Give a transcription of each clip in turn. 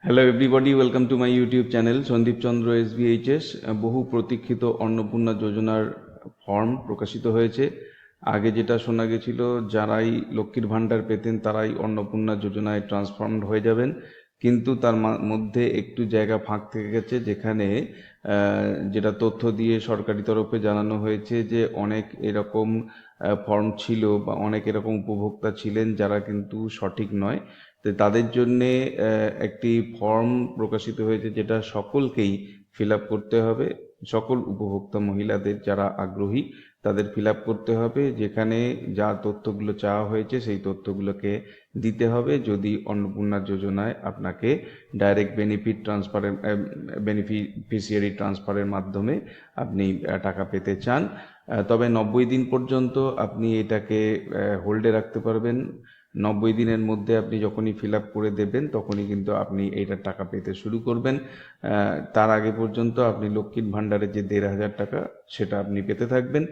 Hello everybody, welcome to my YouTube channel Sandip Chandra SBHS। বহু প্রতীক্ষিত অন্নপূর্ণা যোজনার ফর্ম প্রকাশিত হয়েছে। আগে যেটা শোনা গেছিল, যারাই লক্ষ্মীর ভাণ্ডার পেতেন তারাই অন্নপূর্ণা যোজনায় ট্রান্সফর্মড হয়ে যাবেন, কিন্তু তার মধ্যে একটু জায়গা ফাঁক থেকে গেছে, যেখানে যেটা তথ্য দিয়ে সরকারি তরফে জানানো হয়েছে যে অনেক এরকম ফর্ম ছিল বা অনেক এরকম উপভোক্তা ছিলেন যারা কিন্তু সঠিক নয়। তো তাদের জন্যে একটি ফর্ম প্রকাশিত হয়েছে, যেটা সকলকেই ফিল আপ করতে হবে। সকল উপভোক্তা মহিলাদের যারা আগ্রহী তাদের ফিল আপ করতে হবে, যেখানে যা তথ্যগুলো চাওয়া হয়েছে সেই তথ্যগুলোকে দিতে হবে যদি অন্নপূর্ণা যোজনায় আপনাকে ডাইরেক্ট বেনিফিশিয়ারি ট্রান্সফারের মাধ্যমে আপনি টাকা পেতে চান। তবে 90 দিন পর্যন্ত আপনি এটাকে হোল্ডে রাখতে পারবেন। 90 দিনের মধ্যে আপনি যখনই ফিল আপ করে দেবেন তখনই কিন্তু আপনি এইটার টাকা পেতে শুরু করবেন। তার আগে পর্যন্ত আপনি লক্ষ্মীর ভাণ্ডারের যে 1500 টাকা সেটা আপনি পেতে থাকবেন।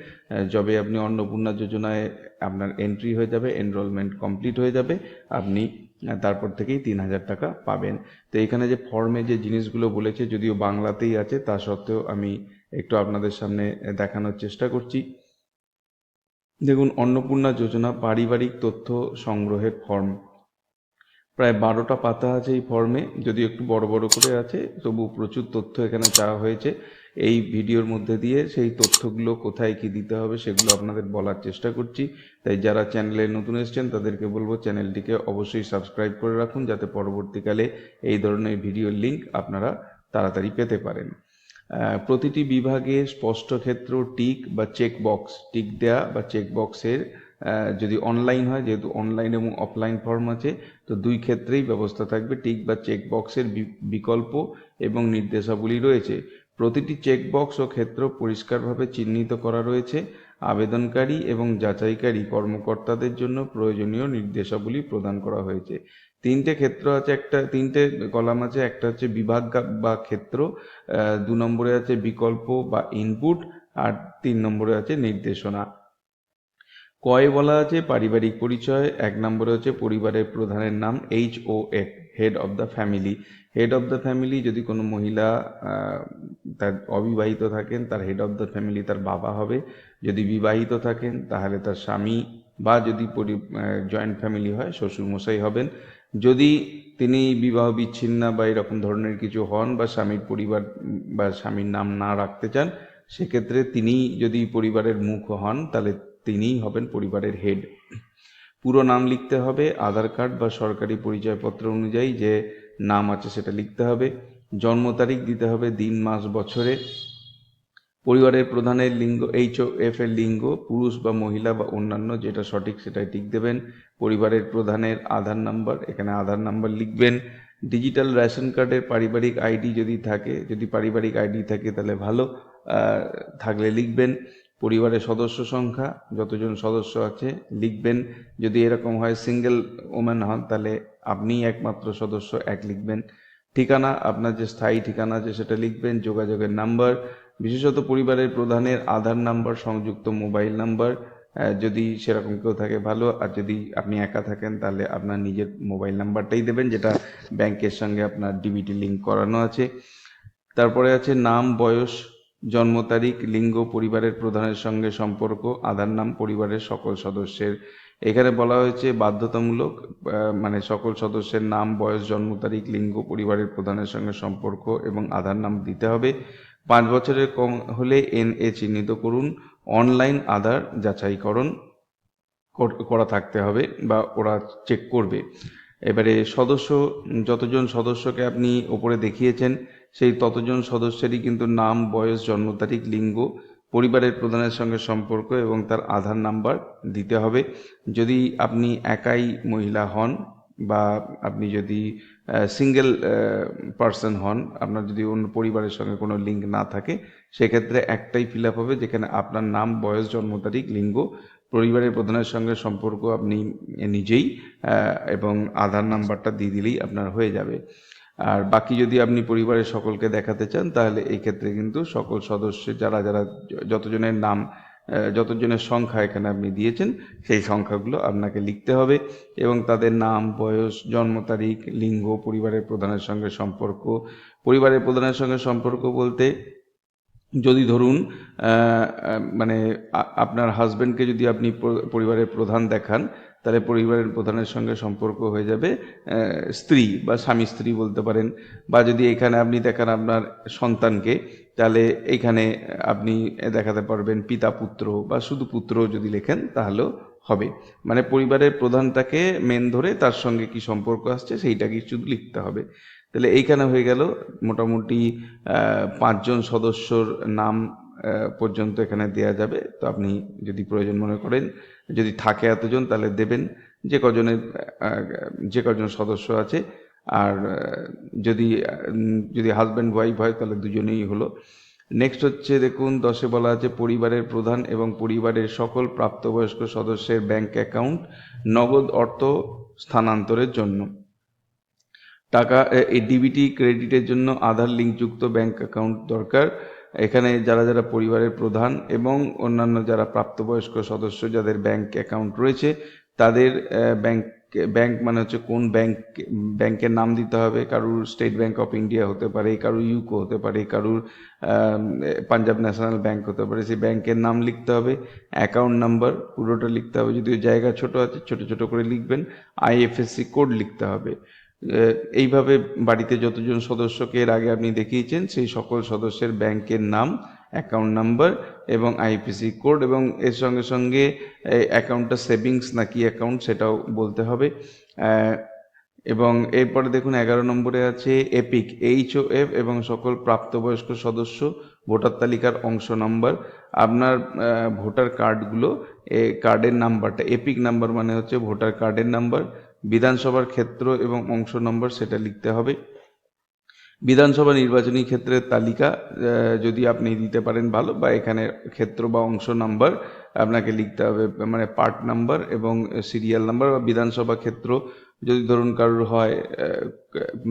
যবে আপনি অন্নপূর্ণা যোজনায় আপনার এন্ট্রি হয়ে যাবে, এনরোলমেন্ট কমপ্লিট হয়ে যাবে, আপনি তারপর থেকেই 3000 টাকা পাবেন। তো এখানে যে ফর্মে যে জিনিসগুলো বলেছে, যদিও বাংলাতেই আছে, তা সত্ত্বেও আমি একটু আপনাদের সামনে দেখানোর চেষ্টা করছি। দেখুন, অন্নপূর্ণা যোজনা পারিবারিক তথ্য সংগ্রহের ফর্ম। প্রায় 12টা পাতা আছে এই ফর্মে, যদিও একটু বড় বড় করে আছে, তবু প্রচুর তথ্য এখানে চাওয়া হয়েছে। এই ভিডিওর মধ্যে দিয়ে সেই তথ্যগুলো কোথায় কি দিতে হবে সেগুলো আপনাদের বলার চেষ্টা করছি। তাই যারা চ্যানেলে নতুন এসেছেন তাদেরকে বলবো চ্যানেলটিকে অবশ্যই সাবস্ক্রাইব করে রাখুন, যাতে পরবর্তীকালে এই ধরনের ভিডিওর লিঙ্ক আপনারা তাড়াতাড়ি পেতে পারেন। প্রতিটি বিভাগে স্পষ্ট ক্ষেত্র টিক বা চেক বক্স, টিক দেয়া বা চেক বক্সের, যদি অনলাইন হয়, যেহেতু অনলাইন এবং অফলাইন ফর্ম আছে, তো দুই ক্ষেত্রেই ব্যবস্থা থাকবে। টিক বা চেক বক্সের বিকল্প এবং নির্দেশাবলী রয়েছে। প্রতিটি চেক বক্স ও ক্ষেত্র পরিষ্কারভাবে চিহ্নিত করা রয়েছে। আবেদনকারী এবং যাচাইকারী কর্মকর্তাদের জন্য প্রয়োজনীয় নির্দেশাবলী প্রদান করা হয়েছে। তিনটে ক্ষেত্র আছে, তিনটে কলাম আছে। একটা হচ্ছে বিভাগ বা ক্ষেত্র, 2 নম্বরে আছে বিকল্প বা ইনপুট, আর 3 নম্বরে আছে নির্দেশনা। কয়ে বলা আছে পারিবারিক পরিচয়, 1 নম্বরে হচ্ছে পরিবারের প্রধানের নাম, HOF, head of the family. Head of the family, যদি কোনো মহিলা তার অবিবাহিত থাকেন, তার হেড অফ দ্য ফ্যামিলি তার বাবা হবে। যদি বিবাহিত থাকেন তাহলে তার স্বামী, বা যদি জয়েন্ট ফ্যামিলি হয় শ্বশুরমশাই হবেন। যদি তিনি বিবাহ বিচ্ছিন্ন বা এরকম ধরনের কিছু হন, বা স্বামীর পরিবার বা স্বামীর নাম না রাখতে চান, সেক্ষেত্রে তিনি যদি পরিবারের মুখ হন তাহলে তিনিই হবেন পরিবারের হেড। পুরো নাম লিখতে হবে, আধার কার্ড বা সরকারি পরিচয়পত্র অনুযায়ী যে নাম আছে সেটা লিখতে হবে। জন্ম তারিখ দিতে হবে, দিন মাস বছরে। পরিবারের প্রধানের লিঙ্গ, HOF এর লিঙ্গ পুরুষ বা মহিলা বা অন্যান্য, যেটা সঠিক সেটাই টিক দেবেন। পরিবারের প্রধানের আধার নাম্বার, এখানে আধার নাম্বার লিখবেন। ডিজিটাল রেশন কার্ডের পারিবারিক আইডি যদি থাকে, যদি পারিবারিক আইডি থাকে তাহলে ভালো, থাকলে লিখবেন। পরিবারের সদস্য সংখ্যা, যতজন সদস্য আছে লিখবেন। যদি এরকম হয় সিঙ্গেল ওম্যান হন তাহলে আপনিই একমাত্র সদস্য, 1 লিখবেন। ঠিকানা, আপনার যে স্থায়ী ঠিকানা আছে সেটা লিখবেন। যোগাযোগের নাম্বার, বিশেষত পরিবারের প্রধানের আধার নাম্বার সংযুক্ত মোবাইল নাম্বার, যদি সেরকম কেউ থাকে ভালো, আর যদি আপনি একা থাকেন তাহলে আপনার নিজের মোবাইল নাম্বারটাই দেবেন, যেটা ব্যাংকের সঙ্গে আপনার ডিবিটি লিঙ্ক করানো আছে। তারপরে আছে নাম, বয়স, জন্ম তারিখ, লিঙ্গ, পরিবারের প্রধানের সঙ্গে সম্পর্ক, আধার নাম পরিবারের সকল সদস্যের। এখানে বলা হয়েছে বাধ্যতামূলক, মানে সকল সদস্যের নাম, বয়স, জন্ম তারিখ, লিঙ্গ, পরিবারের প্রধানের সঙ্গে সম্পর্ক এবং আধার নাম দিতে হবে। 5 বছরের কম হলে NA চিহ্নিত করুন। অনলাইন আধার যাচাইকরণ করা থাকতে হবে বা ওরা চেক করবে। এবারে সদস্য, যতজন সদস্যকে আপনি ওপরে দেখিয়েছেন সেই ততজন সদস্যেরই কিন্তু নাম, বয়স, জন্ম তারিখ, লিঙ্গ, পরিবারের প্রধানের সঙ্গে সম্পর্ক এবং তার আধার নাম্বার দিতে হবে। যদি আপনি একাই মহিলা হন বা আপনি যদি সিঙ্গেল পার্সন হন, আপনার যদি অন্য পরিবারের সঙ্গে কোনো লিঙ্ক না থাকে, সেক্ষেত্রে একটাই ফিল আপ হবে, যেখানে আপনার নাম, বয়স, জন্ম তারিখ, লিঙ্গ, পরিবারের প্রধানের সঙ্গে সম্পর্ক আপনি নিজেই, এবং আধার নাম্বারটা দিয়ে দিলেই আপনার হয়ে যাবে। আর বাকি যদি আপনি পরিবারের সকলকে দেখাতে চান তাহলে এই ক্ষেত্রে কিন্তু সকল সদস্যের যারা যারা যতজনের নাম যতজনের সংখ্যা এখানে আপনি দিয়েছেন সেই সংখ্যাগুলো আপনাকে লিখতে হবে, এবং তাদের নাম, বয়স, জন্ম তারিখ, লিঙ্গ, পরিবারের প্রধানের সঙ্গে সম্পর্ক। পরিবারের প্রধানের সঙ্গে সম্পর্ক বলতে, যদি ধরুন মানে আপনার হাজব্যান্ডকে যদি আপনি পরিবারের প্রধান দেখান, তাহলে পরিবারের প্রধানের সঙ্গে সম্পর্ক হয়ে যাবে স্ত্রী বা স্বামী স্ত্রী বলতে পারেন। বা যদি এখানে আপনি দেখান আপনার সন্তানকে, তাহলে এইখানে আপনি দেখাতে পারবেন পিতা পুত্র, বা শুধু পুত্র যদি লেখেন তাহলেও হবে। মানে পরিবারের প্রধানটাকে মেন ধরে তার সঙ্গে কি সম্পর্ক আসছে সেইটাকে শুধু লিখতে হবে। তাহলে এইখানে হয়ে গেল মোটামুটি 5জন সদস্যর নাম পর্যন্ত এখানে দেয়া যাবে। তো আপনি যদি প্রয়োজন মনে করেন, যদি থাকে এতজন, তাহলে দেবেন যে কজন সদস্য আছে। আর যদি হাজব্যান্ড ওয়াইফ হয় তাহলে দুজনেই হলো। নেক্সট হচ্ছে দেখুন 10-এ বলা আছে পরিবারের প্রধান এবং পরিবারের সকল প্রাপ্তবয়স্ক সদস্যের ব্যাংক অ্যাকাউন্ট নগদ অর্থ স্থানান্তরের জন্য। টাকা এই ডিবিটি ক্রেডিটের জন্য আধার লিঙ্কযুক্ত ব্যাংক অ্যাকাউন্ট দরকার। এখানে যারা যারা পরিবারের প্রধান এবং অন্যান্য যারা প্রাপ্তবয়স্ক সদস্য যাদের ব্যাংক অ্যাকাউন্ট রয়েছে, তাদের ব্যাংক মানে হচ্ছে কোন ব্যাংকের নাম দিতে হবে। কারুর স্টেট ব্যাংক অফ ইন্ডিয়া হতে পারে, কারুর ইউকো হতে পারে, কারুর পাঞ্জাব ন্যাশনাল ব্যাংক হতে পারে। সেই ব্যাংকের নাম লিখতে হবে, অ্যাকাউন্ট নাম্বার পুরোটা লিখতে হবে, যদিও জায়গা ছোট আছে ছোট ছোট করে লিখবেন। আইএফএসসি কোড লিখতে হবে। এইভাবে বাড়িতে যতজন সদস্যকে এর আগে আপনি দেখিয়েছেন সেই সকল সদস্যের ব্যাংকের নাম, অ্যাকাউন্ট নাম্বার এবং আইএফএসসি কোড, এবং এর সঙ্গে সঙ্গে অ্যাকাউন্টটা সেভিংস নাকি অ্যাকাউন্ট সেটাও বলতে হবে। এবং এরপরে দেখুন 11 নম্বরে আছে এপিক, HOF এবং সকল প্রাপ্তবয়স্ক সদস্য ভোটার তালিকার অংশ নাম্বার। আপনার ভোটার কার্ডগুলো কার্ডের নাম্বারটা, এপিক নাম্বার মানে হচ্ছে ভোটার কার্ডের নাম্বার। বিধানসভার ক্ষেত্র এবং অংশ নম্বর সেটা লিখতে হবে। বিধানসভা নির্বাচনী ক্ষেত্রের তালিকা যদি আপনি দিতে পারেন ভালো, বা এখানে ক্ষেত্র বা অংশ নাম্বার আপনাকে লিখতে হবে, মানে পার্ট নাম্বার এবং সিরিয়াল নাম্বার। বা বিধানসভা ক্ষেত্র যদি ধরুন কারোর হয়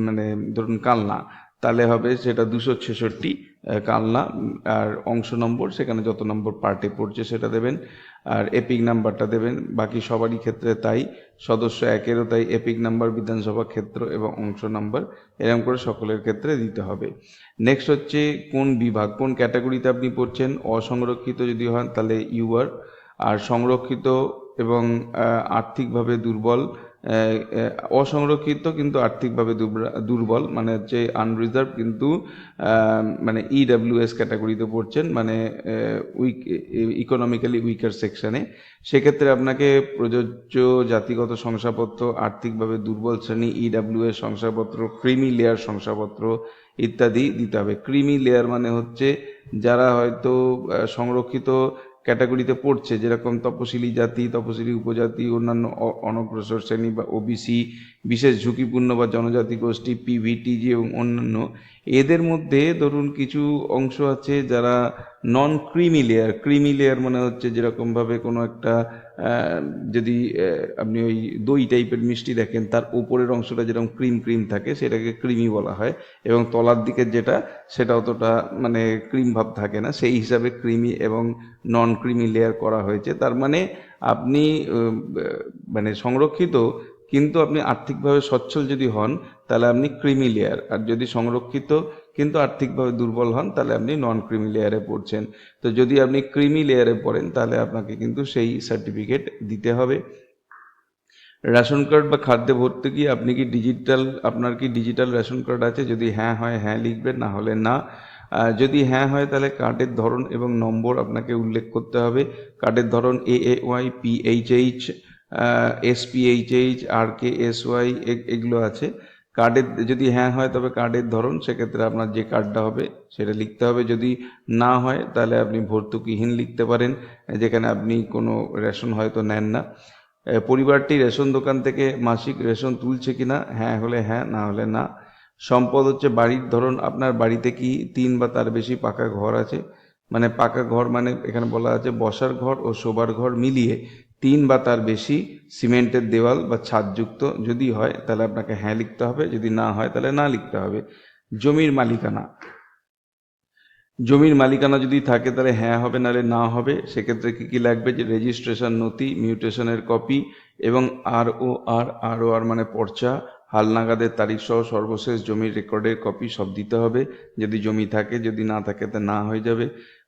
মানে ধরুন কালনা, তাহলে হবে সেটা 266 কালনা। আর অংশ নম্বর সেখানে যত নম্বর পার্টে পড়ছে সেটা দেবেন, আর এপিক নাম্বারটা দেবেন। বাকি সবারই ক্ষেত্রে তাই, সদস্য 1-এরও তাই, এপিক নাম্বার, বিধানসভা ক্ষেত্র এবং অংশ নাম্বার এরকম করে সকলের ক্ষেত্রে দিতে হবে। নেক্সট হচ্ছে কোন বিভাগ, কোন ক্যাটাগরিতে আপনি পড়ছেন। অসংরক্ষিত যদি হন তাহলে ইউআর, আর সংরক্ষিত এবং আর্থিকভাবে দুর্বল, অসংরক্ষিত কিন্তু আর্থিকভাবে দুর্বল মানে হচ্ছে আনরিজার্ভ, কিন্তু মানে ইডাব্লিউএস ক্যাটাগরিতে পড়ছেন, মানে ইকোনমিক্যালি উইকার সেকশনে। সেক্ষেত্রে আপনাকে প্রযোজ্য জাতিগত শংসাপত্র, আর্থিকভাবে দুর্বল শ্রেণী, ইডাব্লিউএস শংসাপত্র, ক্রিমি লেয়ার শংসাপত্র ইত্যাদি দিতে হবে। ক্রিমি লেয়ার মানে হচ্ছে যারা হয়তো সংরক্ষিত ক্যাটাগরিতে পড়ছে, যেরকম তপশিলি জাতি, তপশিলি উপজাতি, অন্যান্য অনগ্রসর শ্রেণী বা ওবিসি, বিশেষ ঝুঁকিপূর্ণ বা জনজাতি গোষ্ঠী, পিভিটিজি এবং অন্যান্য। এদের মধ্যে ধরুন কিছু অংশ আছে যারা নন ক্রিমি লেয়ার। ক্রিমি লেয়ার মানে হচ্ছে যেরকমভাবে কোনো একটা যদি আপনি ওই দই টাইপের মিষ্টি দেখেন, তার উপরের অংশটা যেরকম ক্রিম ক্রিম থাকে সেটাকে ক্রিমি বলা হয়, এবং তলার দিকের যেটা সেটা অতটা মানে ক্রিম ভাব থাকে না, সেই হিসাবে ক্রিমি এবং নন ক্রিমি লেয়ার করা হয়েছে। তার মানে আপনি মানে সংরক্ষিত কিন্তু আপনি আর্থিকভাবে সচ্ছল যদি হন তাহলে আপনি ক্রিমি লেয়ার, আর যদি সংরক্ষিত কিন্তু আর্থিকভাবে দুর্বল হন তাহলে আপনি নন ক্রিমি লেয়ারে পড়ছেন। তো যদি আপনি ক্রিমি লেয়ারে পড়েন তাহলে আপনাকে কিন্তু সেই সার্টিফিকেট দিতে হবে। রেশন কার্ড বা খাদ্যে ভর্তুকি, আপনি কি ডিজিটাল, আপনার কি ডিজিটাল রেশন কার্ড আছে? যদি হ্যাঁ হয় হ্যাঁ লিখবেন, না হলে না। যদি হ্যাঁ হয় তাহলে কার্ডের ধরন এবং নম্বর আপনাকে উল্লেখ করতে হবে। কার্ডের ধরন AAY, PHH, SPHH, RKSY এগুলো আছে। কার্ডের যদি হ্যাঁ হয় তবে কার্ডের ধরন, সেক্ষেত্রে আপনার যে কার্ডটা হবে সেটা লিখতে হবে। যদি না হয় তাহলে আপনি ভর্তুকিহীন লিখতে পারেন, যেখানে আপনি কোনো রেশন হয়তো নেন না। পরিবারটি রেশন দোকান থেকে মাসিক রেশন তুলছে কিনা, হ্যাঁ হলে হ্যাঁ, না হলে না। সম্পদ হচ্ছে বাড়ির ধরন, আপনার বাড়িতে কি 3 বা তার বেশি পাকা ঘর আছে? মানে পাকা ঘর মানে এখানে বলা আছে বসার ঘর ও শোবার ঘর মিলিয়ে 3 বা তার বেশি সিমেন্টের দেওয়াল বা ছাদযুক্ত। যদি হয় তাহলে আপনাকে হ্যাঁ লিখতে হবে, যদি না হয় তাহলে না লিখতে হবে। জমির মালিকানা, জমির মালিকানা যদি থাকে তাহলে হ্যাঁ হবে, নাহলে না হবে। সেক্ষেত্রে কি কি লাগবে, যে রেজিস্ট্রেশন নথি, মিউটেশনের কপি এবং আর ও আর মানে পর্চা, হালনাগাদের তারিখ সহ সর্বশেষ জমির রেকর্ডের কপি সব দিতে হবে যদি জমি থাকে। যদি না থাকে তা না হয়ে যাবে।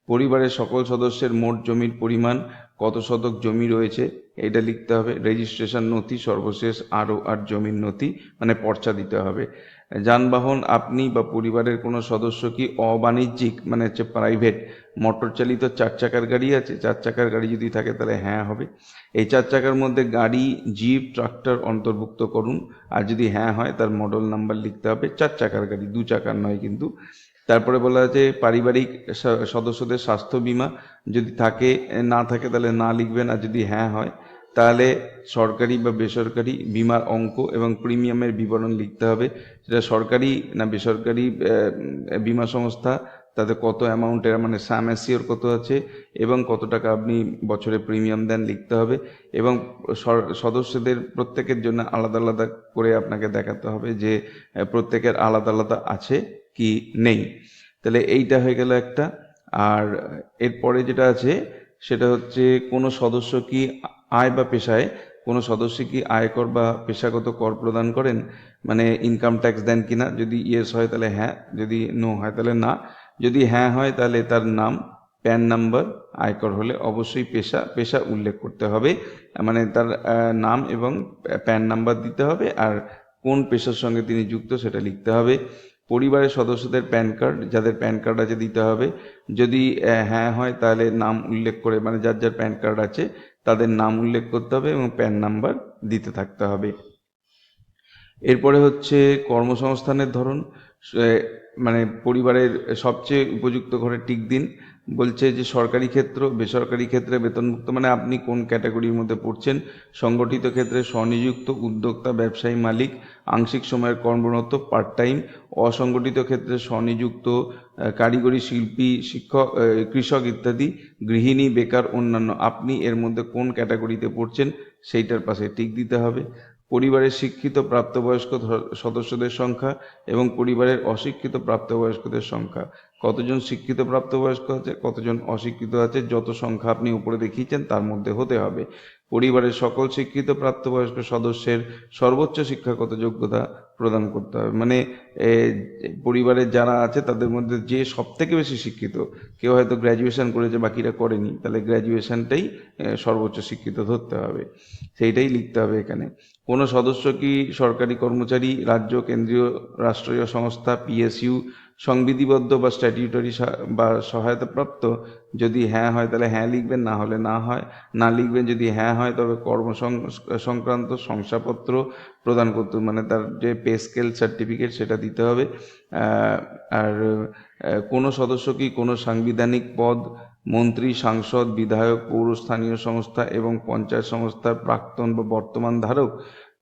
পরিবারের সকল সদস্যের মোট জমির পরিমাণ, কত শতক জমি রয়েছে এটা লিখতে হবে। রেজিস্ট্রেশন নথি, সর্বশেষ আর জমির নথি মানে পর্চা দিতে হবে। যানবাহন, আপনি বা পরিবারের কোনো সদস্য কি অবাণিজ্যিক মানে হচ্ছে প্রাইভেট মোটর চালিত 4 চাকার গাড়ি আছে? 4 চাকার গাড়ি যদি থাকে তাহলে হ্যাঁ হবে। এই 4 চাকার মধ্যে গাড়ি, জিপ, ট্রাক্টর অন্তর্ভুক্ত করুন। আর যদি হ্যাঁ হয় তার মডেল নাম্বার লিখতে হবে। 4 চাকার গাড়ি, 2 চাকার নয় কিন্তু। তারপরে বলা আছে পারিবারিক সদস্যদের স্বাস্থ্য বীমা যদি থাকে, না থাকে তাহলে না লিখবেন। আর যদি হ্যাঁ হয় তাহলে সরকারি বা বেসরকারি বিমার অঙ্ক এবং প্রিমিয়ামের বিবরণ লিখতে হবে। সেটা সরকারি না বেসরকারি বিমা সংস্থা, তাতে কত অ্যামাউন্টের মানে সাম অ্যাসিওর কত আছে এবং কত টাকা আপনি বছরে প্রিমিয়াম দেন লিখতে হবে। এবং সদস্যদের প্রত্যেকের জন্য আলাদা আলাদা করে আপনাকে দেখাতে হবে যে প্রত্যেকের আলাদা আলাদা আছে কি নেই। তাহলে এইটা হয়ে গেল একটা। আর এরপরে যেটা আছে সেটা হচ্ছে কোনো সদস্য কি আয় বা পেশায়, কোনো সদস্য কি আয়কর বা পেশাগত কর প্রদান করেন, মানে ইনকাম ট্যাক্স দেন কিনা। যদি ইয়েস হয় তাহলে হ্যাঁ, যদি নো হয় তাহলে না। যদি হ্যাঁ হয় তাহলে তার নাম, প্যান নাম্বার, আয়কর হলে অবশ্যই পেশা উল্লেখ করতে হবে, মানে তার নাম এবং প্যান নাম্বার দিতে হবে আর কোন পেশার সঙ্গে তিনি যুক্ত সেটা লিখতে হবে। পরিবারের সদস্যদের প্যান কার্ড, যাদের প্যান কার্ড আছে দিতে হবে। যদি হ্যাঁ হয় তাহলে নাম উল্লেখ করে, মানে যার যার প্যান কার্ড আছে তাদের নাম উল্লেখ করতে হবে এবং প্যান নাম্বার দিতে থাকতে হবে। এরপরে হচ্ছে কর্মসংস্থানের ধরন, মানে পরিবারের সবচেয়ে উপযুক্ত ঘরে টিক দিন। বলছে যে সরকারি ক্ষেত্র, বেসরকারি ক্ষেত্রে বেতনভুক্ত মানে আপনি কোন ক্যাটাগরির মধ্যে পড়ছেন। সংগঠিত ক্ষেত্রে স্বনিযুক্ত, উদ্যোক্তা, ব্যবসায়ী, মালিক, আংশিক সময়ের কর্মরত, পার্ট টাইম। অসংগঠিত ক্ষেত্রে স্বনিযুক্ত, কারিগরি, শিল্পী, শিক্ষক, কৃষক ইত্যাদি, গৃহিণী, বেকার, অন্যান্য। আপনি এর মধ্যে কোন ক্যাটাগরিতে পড়ছেন সেইটার পাশে টিক দিতে হবে। পরিবারের শিক্ষিত প্রাপ্তবয়স্ক সদস্যদের সংখ্যা এবং পরিবারের অশিক্ষিত প্রাপ্তবয়স্কদের সংখ্যা, কতজন শিক্ষিত প্রাপ্তবয়স্ক আছে, কতজন অশিক্ষিত আছে, যত সংখ্যা আপনি উপরে দেখিয়েছেন তার মধ্যে হতে হবে। পরিবারের সকল শিক্ষিত প্রাপ্তবয়স্ক সদস্যের সর্বোচ্চ শিক্ষাগত যোগ্যতা প্রদান করতে হবে, মানে পরিবারের যারা আছে তাদের মধ্যে যে সব থেকে বেশি শিক্ষিত, কেউ হয়তো গ্র্যাজুয়েশন করেছে বাকিরা করেনি, তাহলে গ্র্যাজুয়েশনটাই সর্বোচ্চ শিক্ষিত ধরতে হবে, সেইটাই লিখতে হবে এখানে। কোনো সদস্য কি সরকারি কর্মচারী, রাজ্য, কেন্দ্রীয়, রাষ্ট্রীয় সংস্থা, পিএসইউ, সংবিধিবদ্ধ বা স্ট্যাটিউটরি বা সহায়তাপ্রাপ্ত? যদি হ্যাঁ হয় তাহলে হ্যাঁ লিখবেন, না হলে না লিখবেন। যদি হ্যাঁ হয় তবে সংক্রান্ত শংসাপত্র প্রদান করতে, মানে তার যে পে স্কেল সার্টিফিকেট সেটা দিতে হবে। আর কোনো সদস্য কি কোনো সাংবিধানিক পদ, মন্ত্রী, সাংসদ, বিধায়ক, পৌর স্থানীয় সংস্থা এবং পঞ্চায়েত সংস্থার প্রাক্তন বা বর্তমান ধারক?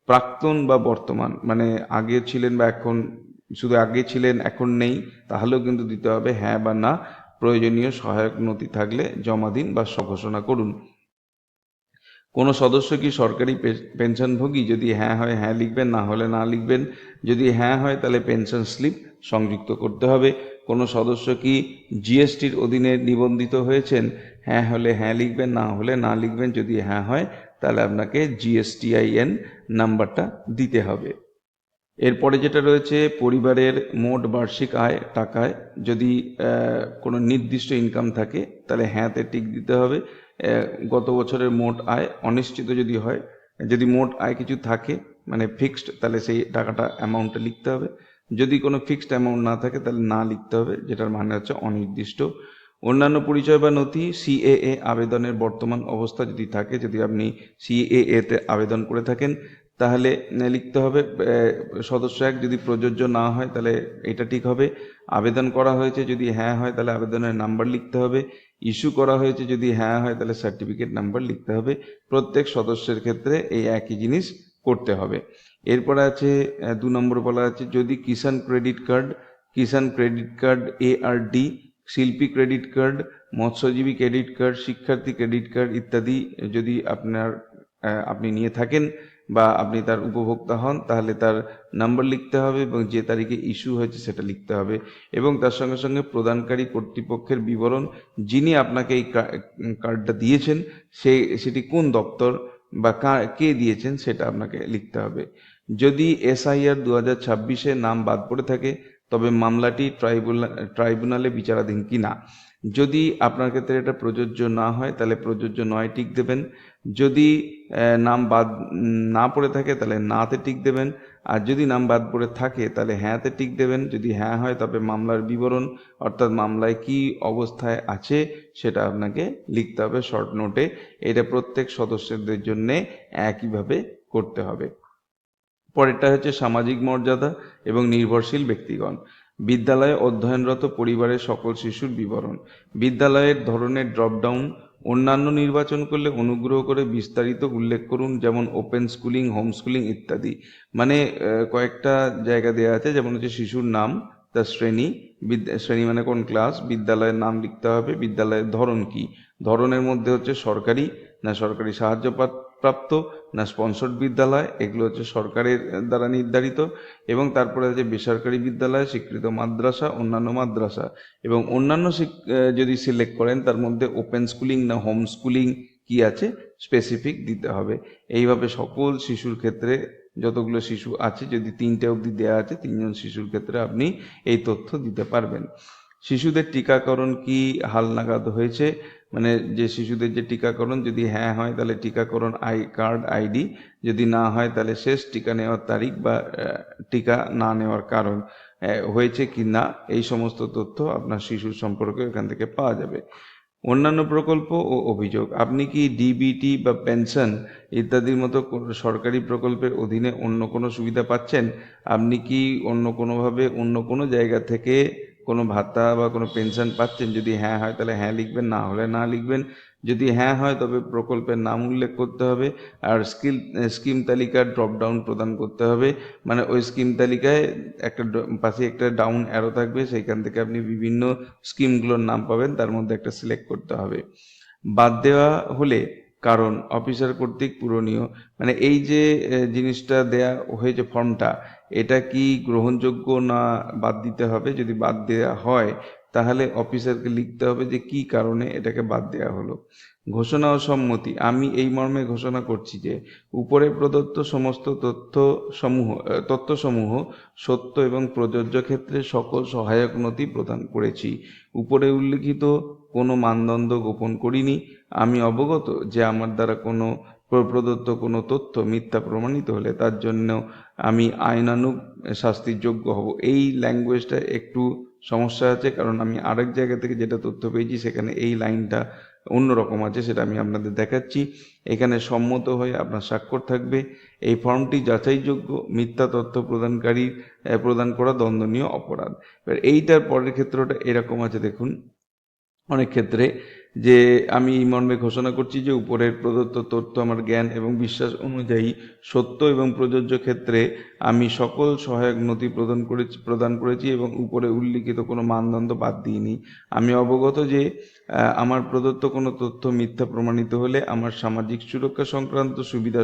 প্রাক্তন বা বর্তমান মানে আগে ছিলেন বা এখন, শুধু আগে ছিলেন এখন নেই, তাহলেও কিন্তু দিতে হবে হ্যাঁ বা না। প্রয়োজনীয় সহায়ক নথি থাকলে জমা দিন বা স্বঘোষণা করুন। কোনো সদস্য কি সরকারি পেনশনভোগী? যদি হ্যাঁ হয় হ্যাঁ লিখবেন, না হলে না লিখবেন। যদি হ্যাঁ হয় তাহলে পেনশন স্লিপ সংযুক্ত করতে হবে। কোনো সদস্য কি জিএসটির অধীনে নিবন্ধিত হয়েছেন? হ্যাঁ হলে হ্যাঁ লিখবেন, না হলে না লিখবেন। যদি হ্যাঁ হয় তাহলে আপনাকে জিএসটিআইএন নাম্বারটা দিতে হবে। এরপরে যেটা রয়েছে পরিবারের মোট বার্ষিক আয় টাকায়, যদি কোনো নির্দিষ্ট ইনকাম থাকে তাহলে হ্যাঁতে টিক দিতে হবে। গত বছরের মোট আয় অনিশ্চিত যদি হয়, যদি মোট আয় কিছু থাকে মানে ফিক্সড, তাহলে সেই টাকাটা অ্যামাউন্টটা লিখতে হবে। যদি কোনো ফিক্সড অ্যামাউন্ট না থাকে তাহলে না লিখতে হবে, যেটার মানে হচ্ছে অনির্দিষ্ট। অন্যান্য পরিচয় বা নথি, সিএএ আবেদনের বর্তমান অবস্থা যদি থাকে, যদি আপনি সিএএতে আবেদন করে থাকেন তাহলে লিখতে হবে সদস্য এক। যদি প্রযোজ্য না হয় তাহলে এটা ঠিক হবে। আবেদন করা হয়েছে যদি হ্যাঁ হয় তাহলে আবেদনের নাম্বার লিখতে হবে। ইস্যু করা হয়েছে যদি হ্যাঁ হয় তাহলে সার্টিফিকেট নাম্বার লিখতে হবে। প্রত্যেক সদস্যের ক্ষেত্রে এই একই জিনিস করতে হবে। এরপরে আছে 2 নম্বর বলা আছে যদি কিষাণ ক্রেডিট কার্ড ARD, শিল্পী ক্রেডিট কার্ড, মৎস্যজীবী ক্রেডিট কার্ড, শিক্ষার্থী ক্রেডিট কার্ড ইত্যাদি যদি আপনি নিয়ে থাকেন বা আপনি তার উপভোক্তা হন, তাহলে তার নাম্বার লিখতে হবে এবং যে তারিখে ইস্যু হয়েছে সেটা লিখতে হবে, এবং তার সঙ্গে সঙ্গে প্রদানকারী কর্তৃপক্ষের বিবরণ, যিনি আপনাকে এই কার্ডটা দিয়েছেন সেটি কোন দপ্তর বা কে দিয়েছেন সেটা আপনাকে লিখতে হবে। যদি SIR 2026-এ নাম বাদ পড়ে থাকে তবে মামলাটি ট্রাইব্যুনালে বিচারাধীন কিনা। যদি আপনার ক্ষেত্রে এটা প্রযোজ্য না হয় তাহলে প্রযোজ্য নয় টিক দেবেন। যদি নাম বাদ না পড়ে থাকে তাহলে নাতে টিক দেবেন। আর যদি নাম বাদ পড়ে থাকে তাহলে হ্যাঁতে টিক দেবেন। যদি হ্যাঁ হয় তবে মামলার বিবরণ, অর্থাৎ মামলায় কি অবস্থায় আছে সেটা আপনাকে লিখতে হবে শর্ট নোটে। এটা প্রত্যেক সদস্যদের জন্য একইভাবে করতে হবে। পরেরটা হচ্ছে সামাজিক মর্যাদা এবং নির্ভরশীল ব্যক্তিগণ। বিদ্যালয়ে অধ্যয়নরত পরিবারের সকল শিশুর বিবরণ। বিদ্যালয়ের ধরনের ড্রপডাউন অন্যান্য নির্বাচন করলে অনুগ্রহ করে বিস্তারিত উল্লেখ করুন, যেমন ওপেন স্কুলিং, হোম স্কুলিং ইত্যাদি। মানে কয়েকটা জায়গা দেওয়া আছে, যেমন হচ্ছে শিশুর নাম, তার শ্রেণী, শ্রেণী মানে কোন ক্লাস, বিদ্যালয়ের নাম লিখতে হবে, বিদ্যালয়ের ধরন কি, ধরনের মধ্যে হচ্ছে সরকারি না সরকারি সাহায্য প্রাপ্ত না স্পন্সর্ড বিদ্যালয়, এগুলো হচ্ছে সরকারের দ্বারা নির্ধারিত, এবং তারপরে আছে বেসরকারি বিদ্যালয়, স্বীকৃত মাদ্রাসা, অন্যান্য মাদ্রাসা, এবং অন্যান্য যদি সিলেক্ট করেন তার মধ্যে ওপেন স্কুলিং না হোম স্কুলিং কি আছে স্পেসিফিক দিতে হবে। এইভাবে সকল শিশুর ক্ষেত্রে, যতগুলো শিশু আছে, যদি 3টে অবধি দেওয়া আছে 3জন শিশুর ক্ষেত্রে আপনি এই তথ্য দিতে পারবেন। শিশুদের টিকাকরণ কি হালনাগাদ হয়েছে, মানে যে শিশুদের যে টিকাকরণ, যদি হ্যাঁ হয় তাহলে টিকাকরণ কার্ড আইডি, যদি না হয় তাহলে শেষ টিকা নেওয়ার তারিখ বা টিকা না নেওয়ার কারণ, হয়েছে কি না, এই সমস্ত তথ্য আপনার শিশুর সম্পর্কে এখান থেকে পাওয়া যাবে। অন্যান্য প্রকল্প ও অভিযোগ, আপনি কি ডিবিটি বা পেনশন ইত্যাদির মতো সরকারি প্রকল্পের অধীনে অন্য কোনো সুবিধা পাচ্ছেন? আপনি কি অন্য কোনোভাবে অন্য কোনো জায়গা থেকে কোনো ভাতা বা কোনো পেনশন পাচ্ছেন? যদি হ্যাঁ হয় তাহলে হ্যাঁ লিখবেন, না হলে না লিখবেন। যদি হ্যাঁ হয় তবে প্রকল্পের নাম উল্লেখ করতে হবে, আর স্কিম তালিকার ড্রপডাউন প্রদান করতে হবে। মানে ওই স্কিম তালিকায় একটা পাশে একটা ডাউন অ্যারো থাকবে, সেইখান থেকে আপনি বিভিন্ন স্কিমগুলোর নাম পাবেন, তার মধ্যে একটা সিলেক্ট করতে হবে। বাদ দেওয়া হলে কারণ অফিসার কর্তৃক পূরণীয়, মানে এই যে জিনিসটা দেয়া হয়েছে ফর্মটা, এটা কি গ্রহণযোগ্য না বাদ দিতে হবে। যদি বাদ দেওয়া হয় তাহলে অফিসারকে লিখতে হবে যে কি কারণে এটাকে বাদ দেওয়া হলো। ঘোষণা ও সম্মতি, আমি এই মর্মে ঘোষণা করছি যে উপরে প্রদত্ত সমস্ত তথ্যসমূহ সত্য এবং প্রযোজ্য ক্ষেত্রে সকল সহায়ক নথি প্রদান করেছি। উপরে উল্লিখিত কোনো মানদণ্ড গোপন করিনি। আমি অবগত যে আমার দ্বারা কোনো প্রদত্ত কোনো তথ্য মিথ্যা প্রমাণিত হলে তার জন্য আমি আইনানুগ শাস্তির যোগ্য হব। এই ল্যাঙ্গুয়েজটা একটু সমস্যা আছে, কারণ আমি আরেক জায়গা থেকে যেটা তথ্য পেয়েছি সেখানে এই লাইনটা অন্যরকম আছে, সেটা আমি আপনাদের দেখাচ্ছি। এখানে সম্মত হয়ে আপনার স্বাক্ষর থাকবে। এই ফর্মটি যাচাইযোগ্য, মিথ্যা তথ্য প্রদান করা দণ্ডনীয় অপরাধ। এবার এইটার পরের ক্ষেত্রটা এরকম আছে, দেখুন অনেক ক্ষেত্রে, যে আমি এই মর্মে ঘোষণা করছি যে উপরের প্রদত্ত তথ্য আমার জ্ঞান এবং বিশ্বাস অনুযায়ী সত্য এবং প্রযোজ্য ক্ষেত্রে আমি সকল সহায়ক নথি প্রদান করেছি এবং উপরে উল্লিখিত কোনো মানদণ্ড বাদ দিইনি। আমি অবগত যে আমার প্রদত্ত কোনো তথ্য মিথ্যা প্রমাণিত হলে আমার সামাজিক সুরক্ষা সংক্রান্ত সুবিধা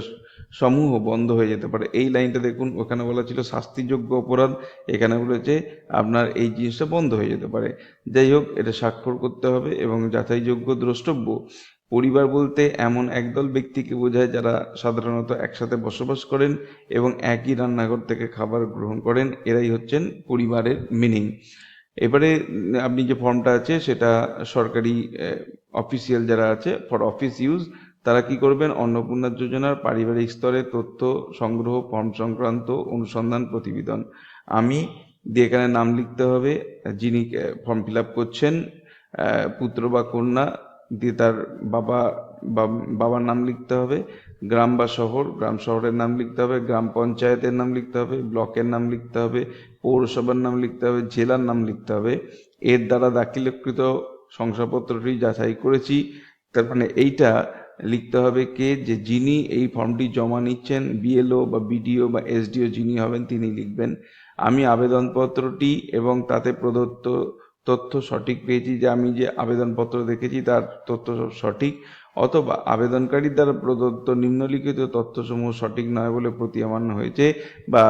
সমূহ বন্ধ হয়ে যেতে পারে। এই লাইনটা দেখুন, ওখানে বলা ছিল শাস্তিযোগ্য অপরাধ, এখানে বলেছে আপনার এই জিনিসটা বন্ধ হয়ে যেতে পারে। যাই হোক, এটা স্বাক্ষর করতে হবে। এবং যাচাইযোগ্য দ্রষ্টব্য, পরিবার বলতে এমন একদল ব্যক্তিকে বোঝায় যারা সাধারণত একসাথে বসবাস করেন এবং একই রান্নাঘর থেকে খাবার গ্রহণ করেন, এরাই হচ্ছেন পরিবারের মিনিং। এবারে আপনি যে ফর্মটা আছে সেটা সরকারি অফিসিয়াল যারা আছে ফর অফিস ইউজ, তারা কি করবেন, অন্নপূর্ণা যোজনার পারিবারিক স্তরে তথ্য সংগ্রহ, ফর্ম সংক্রান্ত অনুসন্ধান প্রতিবেদন। আমি দিয়ে এখানে নাম লিখতে হবে, যিনি ফর্ম ফিল আপ করছেন, পুত্র বা কন্যা, দিয়ে তার বাবার নাম লিখতে হবে, গ্রাম বা শহর, গ্রাম শহরের নাম লিখতে হবে, গ্রাম পঞ্চায়েতের নাম লিখতে হবে, ব্লকের নাম লিখতে হবে, পৌরসভার নাম লিখতে হবে, জেলার নাম লিখতে হবে। এর দ্বারা দাখিলকৃত শংসাপত্রটি যাচাই করেছি, তার মানে এইটা লিখতে হবে কে, যে যিনি এই ফর্মটি জমা নিচ্ছেন, BLO বা BDO বা SDO যিনি হবেন তিনি লিখবেন। আমি আবেদনপত্রটি এবং তাতে প্রদত্ত তথ্য সঠিক পেয়েছি, যে আমি যে আবেদনপত্র দেখেছি তার তথ্য সঠিক। অথবা আবেদনকারীর দ্বারা প্রদত্ত নিম্নলিখিত তথ্যসমূহ সঠিক নয় বলে প্রতীয়মান হয়েছে, বা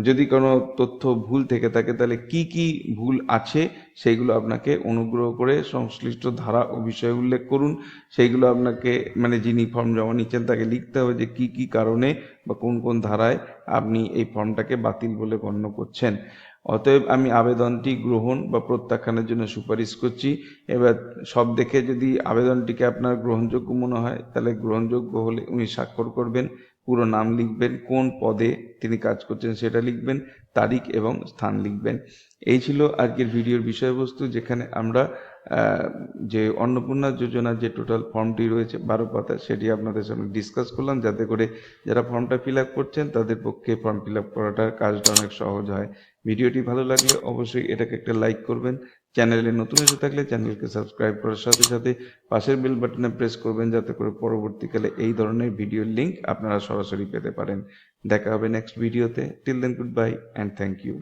যদি কোনো তথ্য ভুল থেকে থাকে তাহলে কি কি ভুল আছে সেইগুলো আপনাকে অনুগ্রহ করে সংশ্লিষ্ট ধারা ও বিষয় উল্লেখ করুন। সেইগুলো আপনাকে মানে যিনি ফর্ম জমা নিচ্ছেন তাকে লিখতে হবে যে কি কি কারণে বা কোন কোন ধারায় আপনি এই ফর্মটাকে বাতিল বলে গণ্য করছেন। অতএব আমি আবেদনটি গ্রহণ বা প্রত্যাখ্যানের জন্য সুপারিশ করছি। এবার সব দেখে যদি আবেদনটিকে আপনার গ্রহণযোগ্য মনে হয় তাহলে গ্রহণযোগ্য হলে উনি স্বাক্ষর করবেন, পুরো নাম লিখবেন, কোন পদে তিনি কাজ করছেন সেটা লিখবেন, তারিখ এবং স্থান লিখবেন। এই ছিল আজকের ভিডিওর বিষয়বস্তু, যেখানে আমরা যে অন্নপূর্ণা যোজনার যে টোটাল ফর্মটি রয়েছে 12 পাতা সেটি আপনাদের সামনে ডিসকাস করলাম, যাতে করে যারা ফর্মটা ফিল আপ করছেন তাদের পক্ষে ফর্ম ফিল আপ করাটার কাজটা অনেক সহজ হয়। ভিডিওটি ভালো লাগলে অবশ্যই এটাকে একটা লাইক করবেন। চ্যানেলে নতুন এসে থাকলে চ্যানেলকে সাবস্ক্রাইব করার সাথে সাথে পাশের বেল বাটনে প্রেস করবেন, যাতে করে পরবর্তীকালে এই ধরনের ভিডিওর লিঙ্ক আপনারা সরাসরি পেতে পারেন। দেখা হবে নেক্সট ভিডিওতে। Till then, good bye and thank you.